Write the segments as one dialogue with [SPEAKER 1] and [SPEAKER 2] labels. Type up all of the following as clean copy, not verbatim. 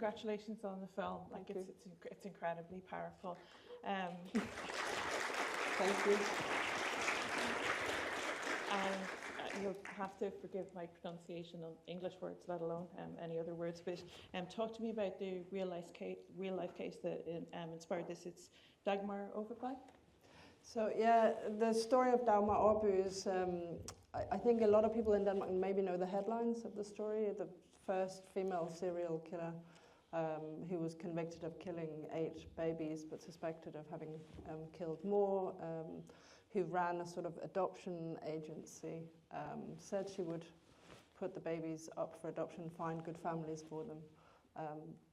[SPEAKER 1] congratulations on the film. Like it's incredibly powerful.
[SPEAKER 2] Thank you.
[SPEAKER 1] And you'll have to forgive my pronunciation on English words, let alone any other words. But talk to me about the real life case that inspired this. It's Dagmar Overbye.
[SPEAKER 2] So yeah, the story of Dagmar Overbye is, I think a lot of people in Denmark maybe know the headlines of the story. The first female serial killer who was convicted of killing 8 babies but suspected of having killed more, who ran a sort of adoption agency, said she would put the babies up for adoption, find good families for them,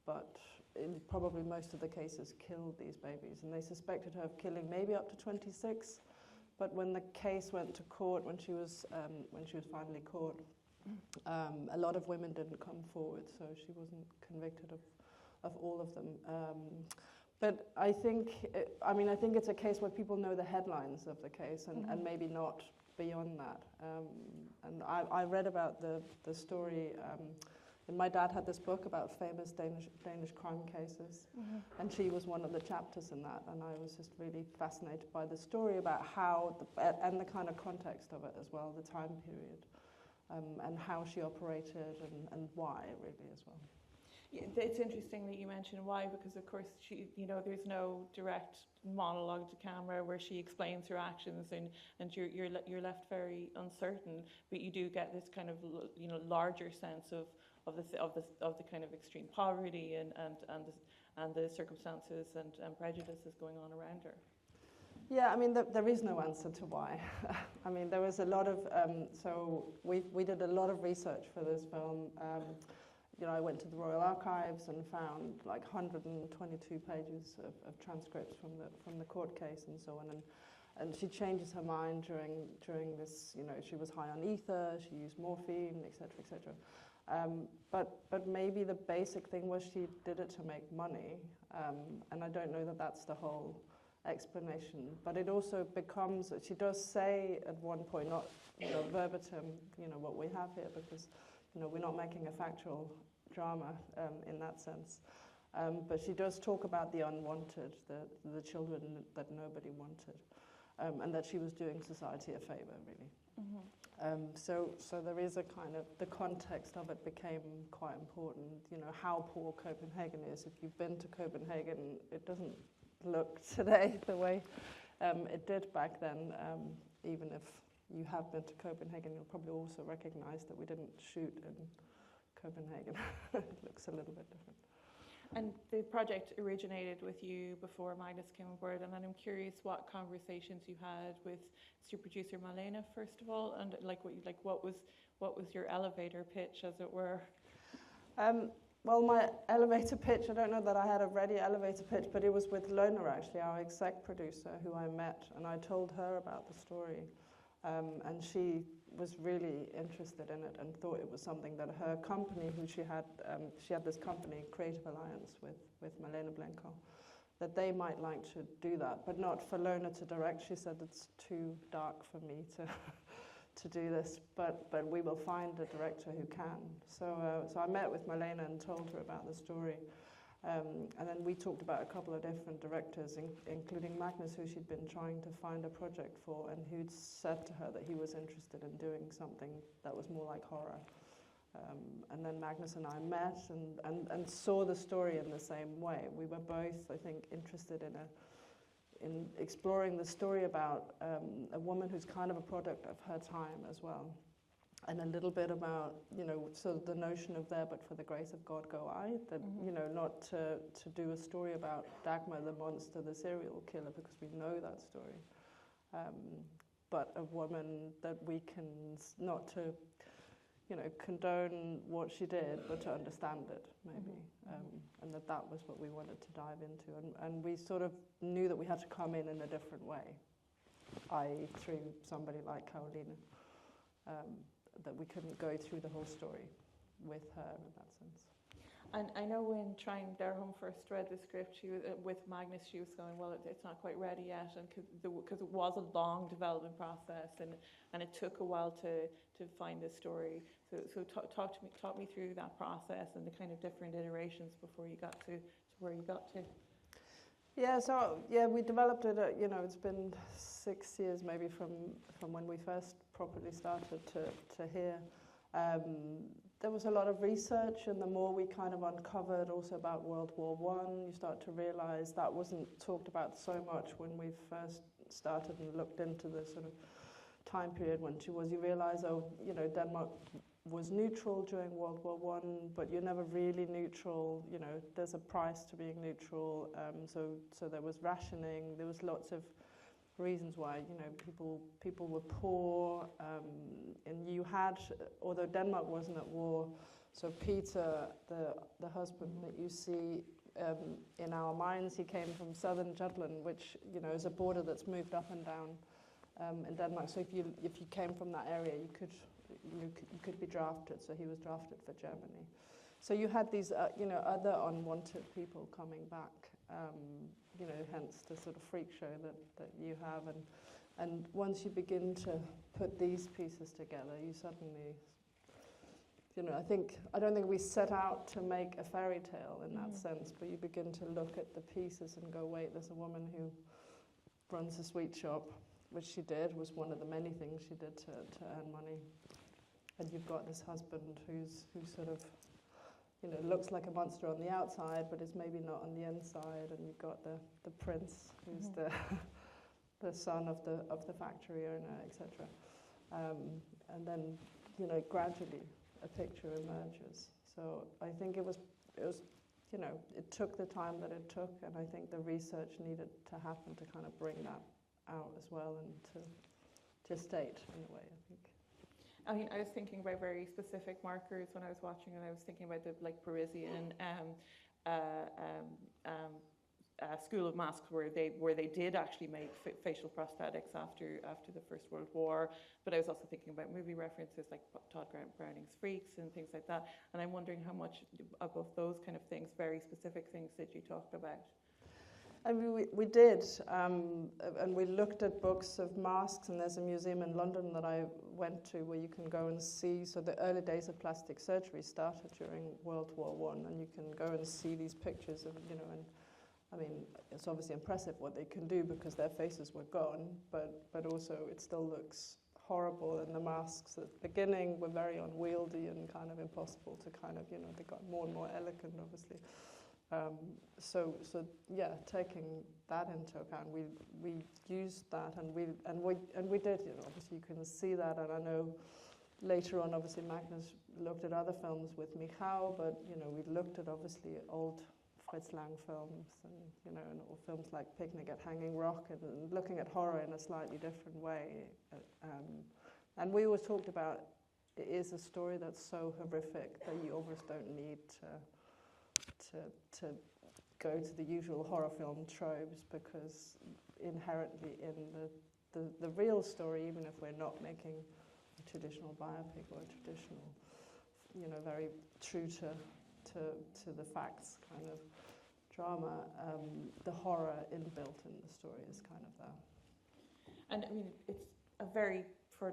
[SPEAKER 2] but in probably most of the cases killed these babies. And they suspected her of killing maybe up to 26, but when the case went to court, when she was finally caught, a lot of women didn't come forward, so she wasn't convicted of all of them. But I think it's a case where people know the headlines of the case and maybe not beyond that. And I read about the story, and my dad had this book about famous Danish crime cases, and she was one of the chapters in that, and I was just really fascinated by the story about how, and the kind of context of it as well, the time period, and how she operated and why really as well.
[SPEAKER 1] Yeah, it's interesting that you mentioned why, because of course there's no direct monologue to camera where she explains her actions, and you're left very uncertain, but you do get this kind of larger sense of the kind of extreme poverty and the circumstances and prejudices going on around her.
[SPEAKER 2] Yeah, I mean, there is no answer to why. I mean, there was a lot of so we did a lot of research for this film. I went to the Royal Archives and found like 122 pages of transcripts from the court case and so on. And she changes her mind during this. She was high on ether. She used morphine, etc., etc. But maybe the basic thing was she did it to make money, and I don't know that that's the whole explanation. But it also becomes, she does say at one point, not verbatim, what we have here, because we're not making a factual drama in that sense. But she does talk about the unwanted, the children that nobody wanted, and that she was doing society a favor, really. So there is a kind of, the context of it became quite important, how poor Copenhagen is. If you've been to Copenhagen, it doesn't look today the way it did back then. Even if you have been to Copenhagen, you'll probably also recognize that we didn't shoot in Copenhagen. It looks a little bit different.
[SPEAKER 1] And the project originated with you before Magnus came on board, and then I'm curious what conversations you had with your producer Malena, first of all, and what was your elevator pitch, as it were?
[SPEAKER 2] Well, my elevator pitch, I don't know that I had a ready elevator pitch, but it was with Lona, actually, our exec producer, who I met, and I told her about the story. And she was really interested in it and thought it was something that her company, who she had this company, Creative Alliance, with Malena Blenko, that they might like to do that, but not for Lona to direct. She said it's too dark for me to do this, but we will find a director who can. So I met with Malena and told her about the story. And then we talked about a couple of different directors, including Magnus, who she'd been trying to find a project for, and who'd said to her that he was interested in doing something that was more like horror. And then Magnus and I met and saw the story in the same way. We were both, I think, interested in exploring the story about a woman who's kind of a product of her time as well. And a little bit about, sort of the notion of there, but for the grace of God go I, that, not to do a story about Dagmar, the monster, the serial killer, because we know that story, but a woman that we can, not to, condone what she did, but to understand it, maybe, and that was what we wanted to dive into. And we sort of knew that we had to come in a different way, i.e. through somebody like Carolina. That we couldn't go through the whole story with her in that sense.
[SPEAKER 1] And I know when Trine Derholm first read the script, she was, with Magnus, she was going, well, it's not quite ready yet, and because it was a long development process, and it took a while to find this story. So talk me through that process and the kind of different iterations before you got to where you got to.
[SPEAKER 2] Yeah, so we developed it. It's been 6 years maybe from when we first properly started to here. There was a lot of research, and the more we kind of uncovered also about World War I, you start to realize that wasn't talked about so much when we first started and looked into the sort of time period when she was. You realize, Denmark was neutral during World War I, but you're never really neutral. There's a price to being neutral. So there was rationing. There was lots of reasons why people were poor, and you had, although Denmark wasn't at war, so Peter, the husband that you see in our minds, he came from southern Jutland, which is a border that's moved up and down in Denmark. So if you came from that area, you could be drafted. So he was drafted for Germany. So you had these other unwanted people coming back. Hence the sort of freak show that you have, and once you begin to put these pieces together, you suddenly, I don't think we set out to make a fairy tale in that sense, but you begin to look at the pieces and go, wait, there's a woman who runs a sweet shop, which she did, was one of the many things she did to earn money, and you've got this husband who sort of looks like a monster on the outside, but is maybe not on the inside. And you've got the prince, who's the son of the factory owner, etc. And then gradually a picture emerges. So I think it took the time that it took, and I think the research needed to happen to kind of bring that out as well, and to state in a way, I think.
[SPEAKER 1] I mean, I was thinking about very specific markers when I was watching, and I was thinking about the Parisian School of Masks, where they did actually make facial prosthetics after the First World War. But I was also thinking about movie references like Todd Browning's Freaks and things like that. And I'm wondering how much of those kind of things, very specific things that you talked about.
[SPEAKER 2] I mean, we did, and we looked at books of masks, and there's a museum in London that I went to where you can go and see. So the early days of plastic surgery started during World War I, and you can go and see these pictures of, and I mean, it's obviously impressive what they can do because their faces were gone, but also it still looks horrible, and the masks at the beginning were very unwieldy and kind of impossible to kind of, they got more and more elegant, obviously. Taking that into account, we used that, and we did. Obviously, you can see that, and I know later on, obviously, Magnus looked at other films with Michał, but we looked at obviously old Fritz Lang films, and or films like Picnic at Hanging Rock, and looking at horror in a slightly different way. And we always talked about it is a story that's so horrific that you almost don't need to go to the usual horror film tropes, because inherently in the real story, even if we're not making a traditional biopic or a traditional, very true to the facts kind of drama, the horror inbuilt in the story is kind of there. And I mean,
[SPEAKER 1] it's a very,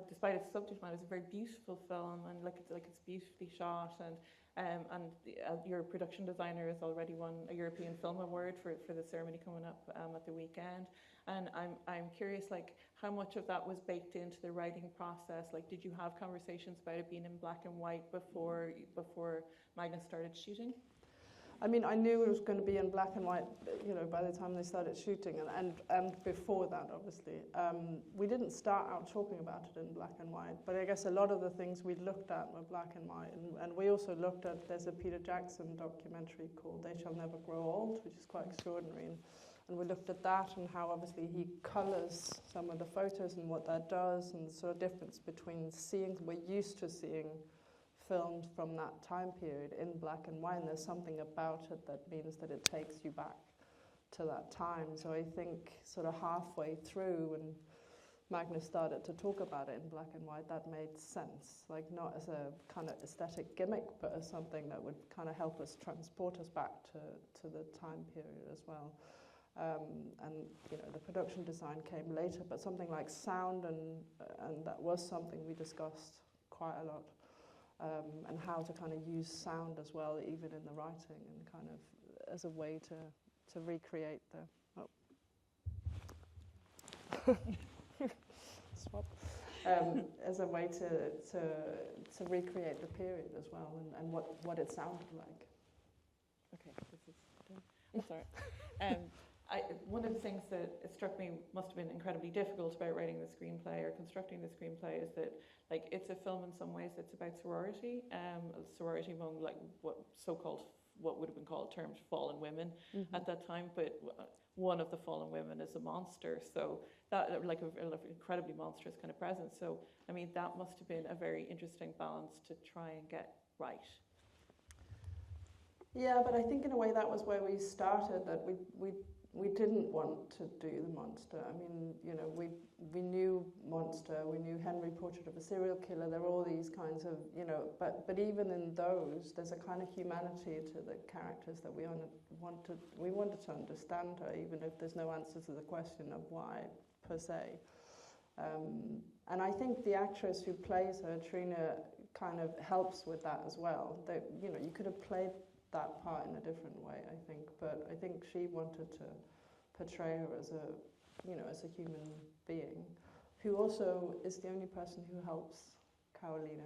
[SPEAKER 1] despite its subject matter, it's a very beautiful film, and it's beautifully shot, and your production designer has already won a European Film Award for the ceremony coming up at the weekend. And I'm curious, how much of that was baked into the writing process? Did you have conversations about it being in black and white before Magnus started shooting?
[SPEAKER 2] I mean, I knew it was going to be in black and white, by the time they started shooting, and before that, obviously. We didn't start out talking about it in black and white, but I guess a lot of the things we looked at were black and white, and we also looked at, there's a Peter Jackson documentary called They Shall Never Grow Old, which is quite extraordinary, and we looked at that and how obviously he colours some of the photos and what that does, and the sort of difference between we're used to seeing filmed from that time period in black and white, and there's something about it that means that it takes you back to that time. So I think sort of halfway through, and Magnus started to talk about it in black and white, that made sense. Like not as a kind of aesthetic gimmick, but as something that would kind of help us transport us back to the time period as well. And you know, the production design came later, but something like sound and that was something we discussed quite a lot. And how to kind of use sound as well, even in the writing, and kind of as a way to recreate the swap, as a way to recreate the period as well, and what it sounded like.
[SPEAKER 1] Okay, this is done. I'm sorry. One of the things that struck me must have been incredibly difficult about writing the screenplay or constructing the screenplay is that, like, it's a film in some ways that's about sorority, sorority among like what would have been called termed fallen women at that time, but one of the fallen women is a monster, so that like an incredibly monstrous kind of presence. So I mean, that must have been a very interesting balance to try and get right.
[SPEAKER 2] Yeah, but I think in a way that was where we started, that we didn't want to do the monster. I mean, you know, we knew Monster, we knew Henry, Portrait of a Serial Killer. There were all these kinds of, you know, but even in those, there's a kind of humanity to the characters that we wanted to understand her, even if there's no answer to the question of why per se. And I think the actress who plays her, Trina, kind of helps with that as well. That, you know, you could have played that part in a different way, I think, but I think she wanted to portray her as a, you know, as a human being, who also is the only person who helps Carolina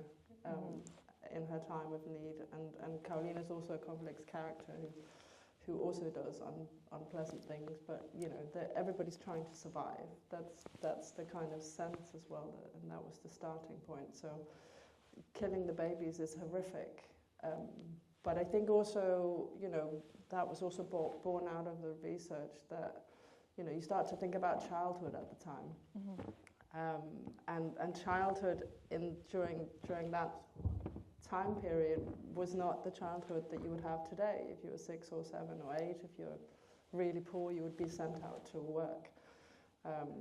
[SPEAKER 2] in her time of need, and Carolina is also a complex character who also does unpleasant things, but you know, everybody's trying to survive. That's the kind of sense as well, and that was the starting point. So killing the babies is horrific. But I think also, you know, that was also born out of the research that, you know, you start to think about childhood at the time. And childhood during that time period was not the childhood that you would have today. If you were 6 or 7 or 8, if you're really poor, you would be sent out to work.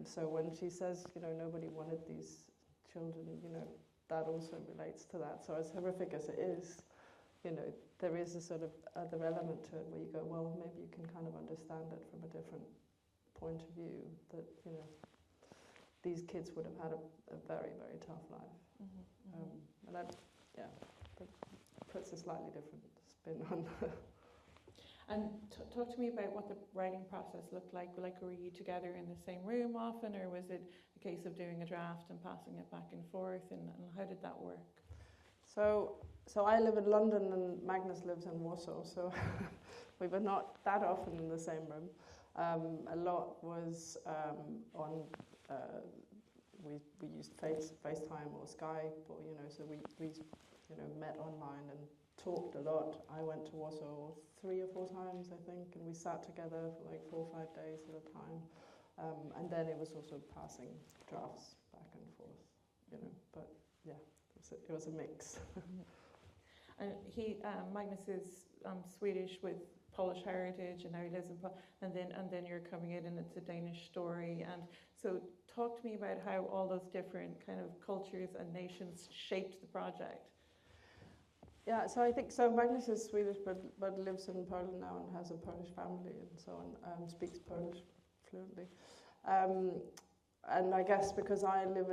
[SPEAKER 2] So when she says, you know, nobody wanted these children, you know, that also relates to that. So as horrific as it is, you know, there is a sort of other element to it where you go, well, maybe you can kind of understand it from a different point of view, that, you know, these kids would have had a very, very tough life. And that, yeah, that puts a slightly different spin on that.
[SPEAKER 1] And talk to me about what the writing process looked like. Like, were you together in the same room often, or was it a case of doing a draft and passing it back and forth, and how did that work?
[SPEAKER 2] So I live in London and Magnus lives in Warsaw, so we were not that often in the same room. A lot was we used FaceTime or Skype, or, you know, so we you know, met online and talked a lot. I went to Warsaw 3 or 4 times, I think, and we sat together for like 4 or 5 days at a time. And then it was also passing drafts back and forth, you know, but yeah, it was a mix.
[SPEAKER 1] And Magnus is Swedish with Polish heritage, and now he lives in and then you're coming in and it's a Danish story. And so talk to me about how all those different kind of cultures and nations shaped the project.
[SPEAKER 2] Yeah, so I think, so Magnus is Swedish but lives in Poland now and has a Polish family and so on, speaks Polish fluently. And I guess because I live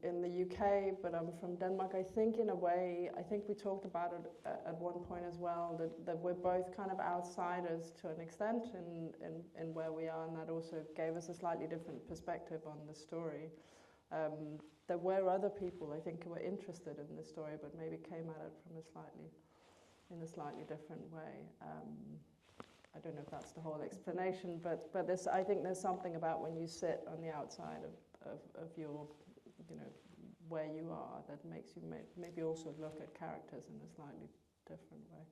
[SPEAKER 2] in the UK, but I'm from Denmark, I think in a way, I think we talked about it at one point as well, that we're both kind of outsiders to an extent in where we are, and that also gave us a slightly different perspective on the story. There were other people, I think, who were interested in the story, but maybe came at it from in a slightly different way. I don't know if that's the whole explanation, but I think there's something about when you sit on the outside of your, you know, where you are, that makes you maybe also look at characters in a slightly different way.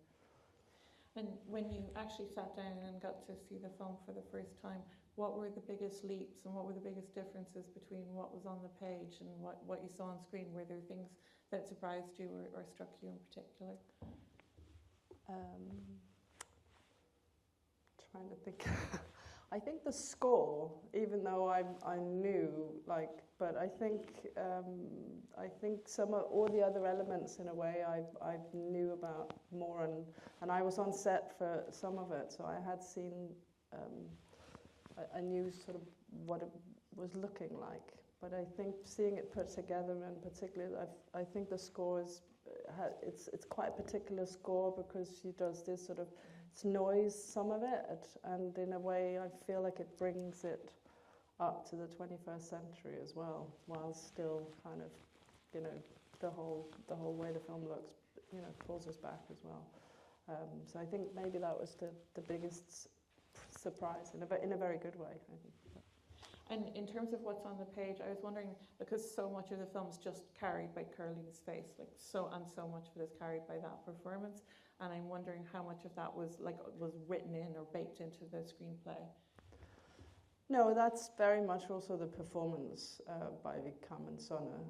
[SPEAKER 1] And when you actually sat down and got to see the film for the first time, what were the biggest leaps and what were the biggest differences between what was on the page and what you saw on screen? Were there things that surprised you or struck you in particular?
[SPEAKER 2] Trying to think. I think the score, even though I knew, like, but I think some of all the other elements in a way I knew about more, and I was on set for some of it, so I had seen, I knew sort of what it was looking like. But I think seeing it put together, and particularly, I think the score is, it's quite a particular score because she does this sort of, it's noise, some of it, and in a way I feel like it brings it up to the 21st century as well, while still kind of, you know, the whole way the film looks, you know, pulls us back as well. So I think maybe that was the biggest surprise in a very good way, I think.
[SPEAKER 1] And in terms of what's on the page, I was wondering, because so much of the film is just carried by Curly's face, like so much of it is carried by that performance, and I'm wondering how much of that was written in or baked into the screenplay.
[SPEAKER 2] No, that's very much also the performance by Vic Carmen-Sonne,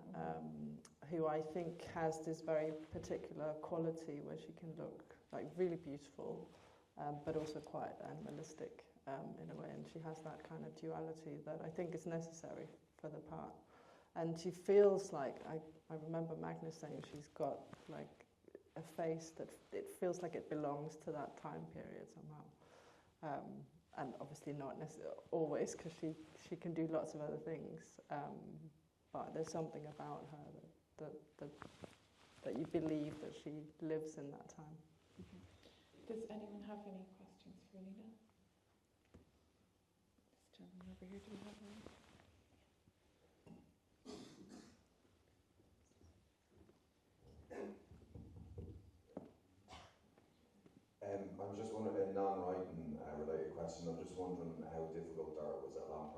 [SPEAKER 2] who I think has this very particular quality where she can look like really beautiful, but also quite animalistic. In a way, and she has that kind of duality that I think is necessary for the part. And she feels like, I remember Magnus saying she's got like a face that it feels like it belongs to that time period somehow. And obviously not necessarily always, because she can do lots of other things. But there's something about her that you believe that she lives in that time.
[SPEAKER 1] Mm-hmm. Does anyone have any questions for Lena? Over here, do we have one?
[SPEAKER 3] I'm just wondering, a non-writing related question, I'm just wondering how difficult there was a long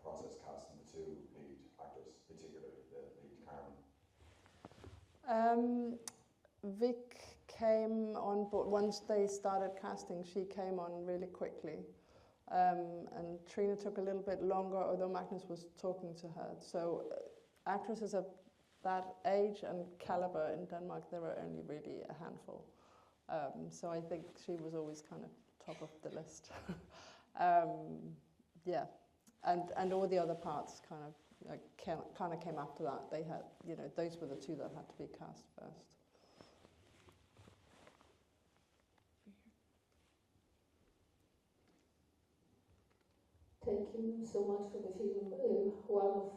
[SPEAKER 3] process casting the two lead actors, particularly the lead Carmen.
[SPEAKER 2] Vic came on board, once they started casting, she came on really quickly. And Trina took a little bit longer, although Magnus was talking to her. So actresses of that age and caliber in Denmark, there were only really a handful. So I think she was always kind of top of the list. Yeah, and all the other parts kind of came after that. They had, you know, those were the two that had to be cast first.
[SPEAKER 4] Thank you so much for the film. One of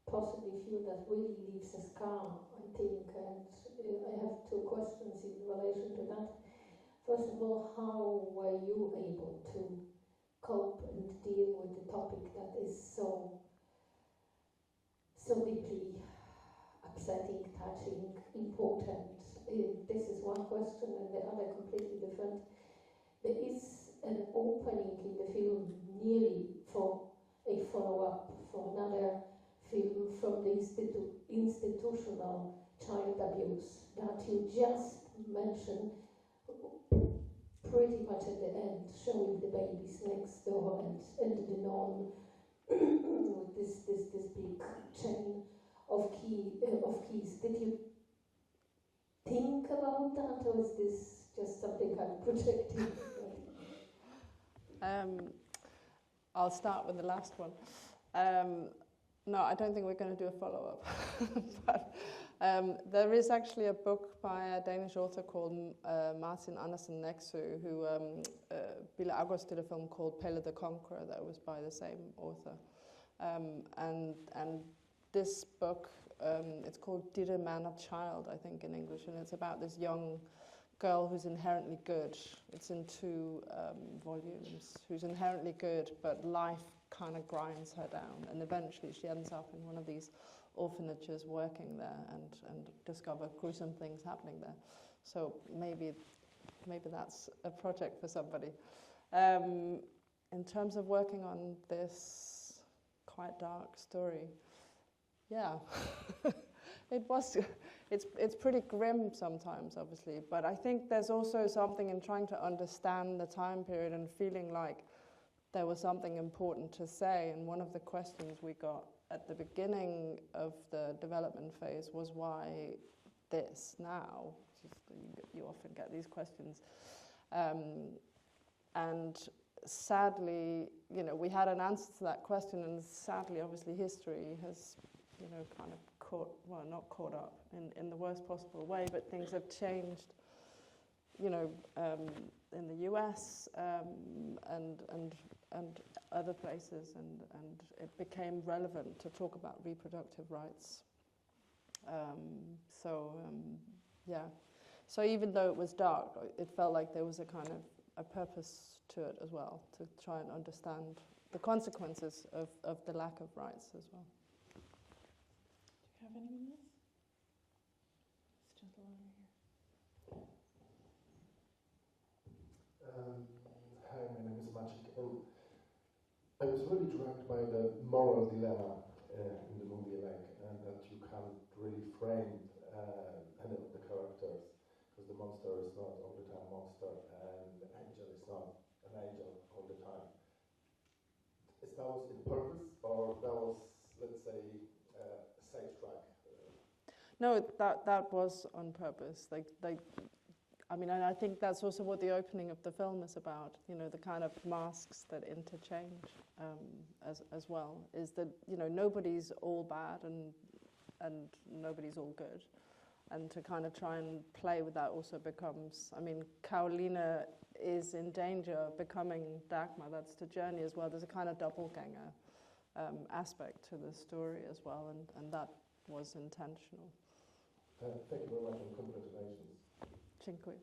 [SPEAKER 4] possibly few that really leaves a scar, I think, and I have two questions in relation to that. First of all, how were you able to cope and deal with the topic that is so deeply upsetting, touching, important? This is one question, and the other completely different. There is an opening in the film nearly for a follow-up for another film from the institutional child abuse that you just mentioned pretty much at the end, showing the babies next door and the non with this big chain of keys. Did you think about that, or is this just something I'm projecting?
[SPEAKER 2] I'll start with the last one. No, I don't think we're going to do a follow-up. But there is actually a book by a Danish author called Martin Andersen Nexø, who Bille August did a film called Pelle the Conqueror that was by the same author. And this book, it's called Did a Man a Child, I think, in English, and it's about this young girl who's inherently good. It's in 2 volumes. Who's inherently good, but life kind of grinds her down, and eventually she ends up in one of these orphanages working there and discover gruesome things happening there. So maybe that's a project for somebody. In terms of working on this quite dark story, yeah. It's pretty grim sometimes, obviously, but I think there's also something in trying to understand the time period and feeling like there was something important to say. And one of the questions we got at the beginning of the development phase was, why this now? You often get these questions. And sadly, you know, we had an answer to that question, and sadly, obviously, history has, you know, kind of not caught up in the worst possible way, but things have changed, you know, in the US and other places, and it became relevant to talk about reproductive rights. Yeah. So even though it was dark, it felt like there was a kind of a purpose to it as well, to try and understand the consequences of the lack of rights as well.
[SPEAKER 1] Do you have anyone else? This gentleman over here.
[SPEAKER 5] Hi, my name is Maciek. I was really dragged by the moral dilemma in the movie, and that you can't really frame any of the characters, because the monster is not all the time a monster, and the angel is not an angel all the time. Is that was in purpose, or that was, let's say, a side track?
[SPEAKER 2] No, that was on purpose. I mean, and I think that's also what the opening of the film is about. You know, the kind of masks that interchange as well. Is that, you know, nobody's all bad and nobody's all good, and to kind of try and play with that also becomes. I mean, Carolina is in danger of becoming Dagmar. That's the journey as well. There's a kind of doppelganger aspect to the story as well, and that was intentional.
[SPEAKER 5] Thank you very much, and congratulations.
[SPEAKER 2] Dziękuję.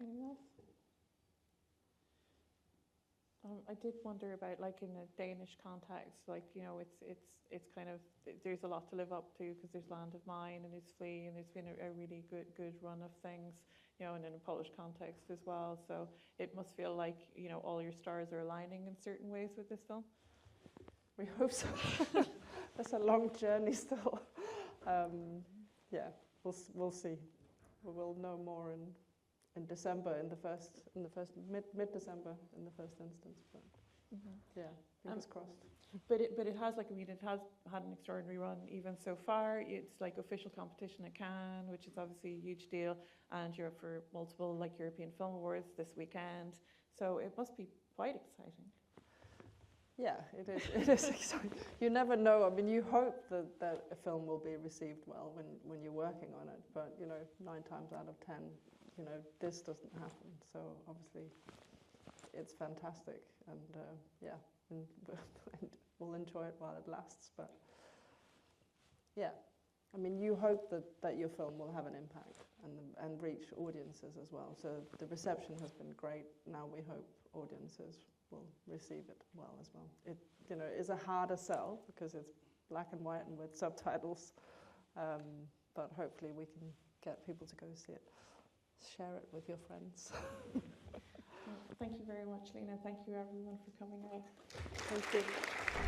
[SPEAKER 1] Anyone else? I did wonder about, like, in a Danish context, like, you know, it's kind of, there's a lot to live up to, because there's Land of Mine and there's Flea, and there's been a really good run of things, you know, and in a Polish context as well. So it must feel like, you know, all your stars are aligning in certain ways with this film.
[SPEAKER 2] We hope so. That's a long journey still. Yeah, we'll see. We will know more in December, in the first mid-December in the first instance. But yeah, fingers crossed.
[SPEAKER 1] But it has, like, I mean, it has had an extraordinary run even so far. It's like official competition at Cannes, which is obviously a huge deal, and you're up for multiple, like, European Film Awards this weekend. So it must be quite exciting.
[SPEAKER 2] Yeah, it is. It is exciting. You never know. I mean, you hope that a film will be received well when you're working on it. But, you know, 9 times out of 10, you know, this doesn't happen. So obviously, it's fantastic, and yeah, and we'll enjoy it while it lasts. But yeah, I mean, you hope that your film will have an impact and reach audiences as well. So the reception has been great. Now we hope audiences will receive it well as well. It, you know, is a harder sell because it's black and white and with subtitles, but hopefully we can get people to go see it. Share it with your friends.
[SPEAKER 1] Well, thank you very much, Lena. Thank you, everyone, for coming out.
[SPEAKER 2] Thank you.